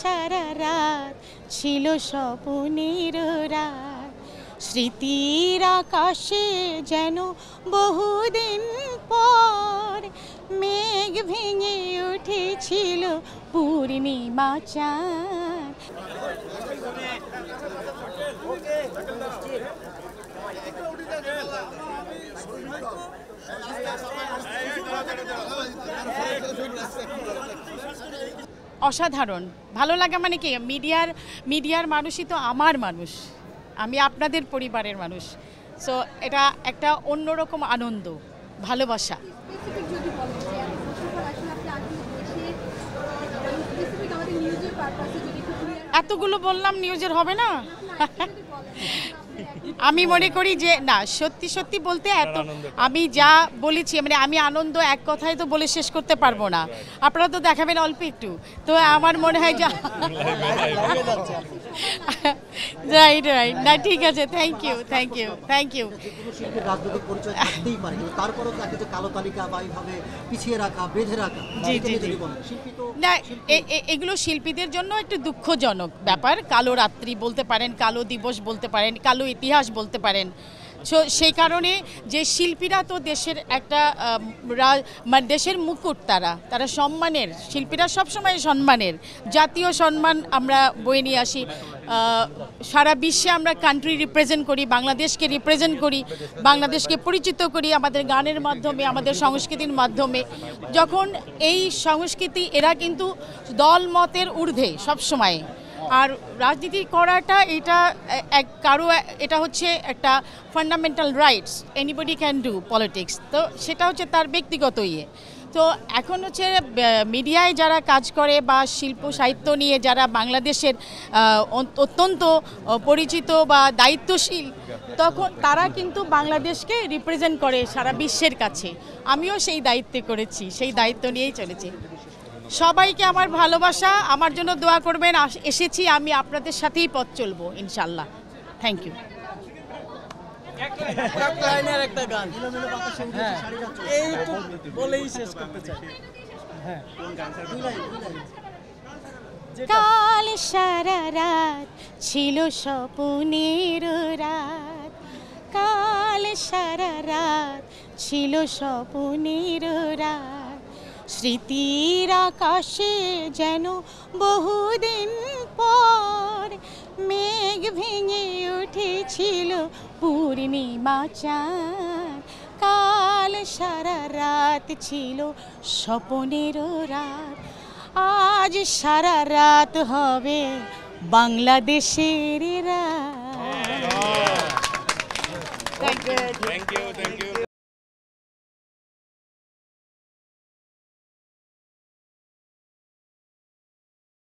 সারা রাত ছিল স্বপ্নের রাত, স্মৃতির আকাশে যেন বহুদিন পর মেঘ ভেঙে উঠেছিল পূর্ণিমা চাঁদ। অসাধারণ ভালো লাগা, মানে কি মিডিয়ার মানুষই তো আমার মানুষ, আমি আপনাদের পরিবারের মানুষ। সো এটা একটা অন্যরকম আনন্দ, ভালোবাসা। এতগুলো বললাম নিউজের হবে না। আমি মনে করি যে না, সত্যি সত্যি বলতে এত আমি যা বলেছি, মানে আমি আনন্দ এক কথায় তো বলে শেষ করতে পারবো না, আপনারা তো দেখাবেন অল্প একটু, তো আমার মনে হয় যা রাইট রাইট না, ঠিক আছে, thank you thank you thank you. রাজনৈতিক পরিচয় থাকতেই পারে, কিন্তু তারপরেও তাকে যে কালো তালিকা বা এইভাবে পিছিয়ে রাখা, বেঁধে রাখা, জি জি জি না, এগুলো শিল্পীদের জন্য একটু দুঃখজনক ব্যাপার। কালো রাত্রি বলতে পারেন, কালো দিবস বলতে পারেন, কালো ইতিহাস বলতে পারেন। সেই কারণে যে শিল্পীরা তো দেশের একটা মানে দেশের মুকুট, তারা সম্মানের, শিল্পীরা সবসময় সম্মানের, জাতীয় সম্মান আমরা বয়ে নিয়ে আসি। সারা বিশ্বে আমরা কান্ট্রি রিপ্রেজেন্ট করি, বাংলাদেশকে রিপ্রেজেন্ট করি, বাংলাদেশকে পরিচিত করি আমাদের গানের মাধ্যমে, আমাদের সংস্কৃতির মাধ্যমে। যখন এই সংস্কৃতি, এরা কিন্তু দল মতের ঊর্ধ্বে সবসময়। আর রাজনীতি করাটা এটা এটা হচ্ছে একটা fundamental rights, anybody can do politics, তো সেটা হচ্ছে তার ব্যক্তিগত ইয়ে। তো এখন হচ্ছে মিডিয়ায় যারা কাজ করে বা শিল্প সাহিত্য নিয়ে যারা বাংলাদেশের অত্যন্ত পরিচিত বা দায়িত্বশীল, তখন তারা কিন্তু বাংলাদেশকে রিপ্রেজেন্ট করে সারা বিশ্বের কাছে। আমিও সেই দায়িত্বে করেছি, সেই দায়িত্ব নিয়েই চলেছি। সবাইকে আমার ভালোবাসা, আমার জন্য দোয়া করবেন। এসেছি আমি আপনাদের সাথেই পথ চলবো ইনশাল্লাহ। Thank you. কাল সারা রাত ছিল স্বপ্নের রাত, কাল সারা রাত ছিল স্বপ্নের রাত, স্মৃতির আকাশে যেন বহুদিন পর মেঘ ভেঙে উঠেছিল পূর্ণিমা চাঁদ। কাল সারা রাত ছিল স্বপ্নের রাত, আজ সারা রাত হবে বাংলাদেশের রাত। Thank you.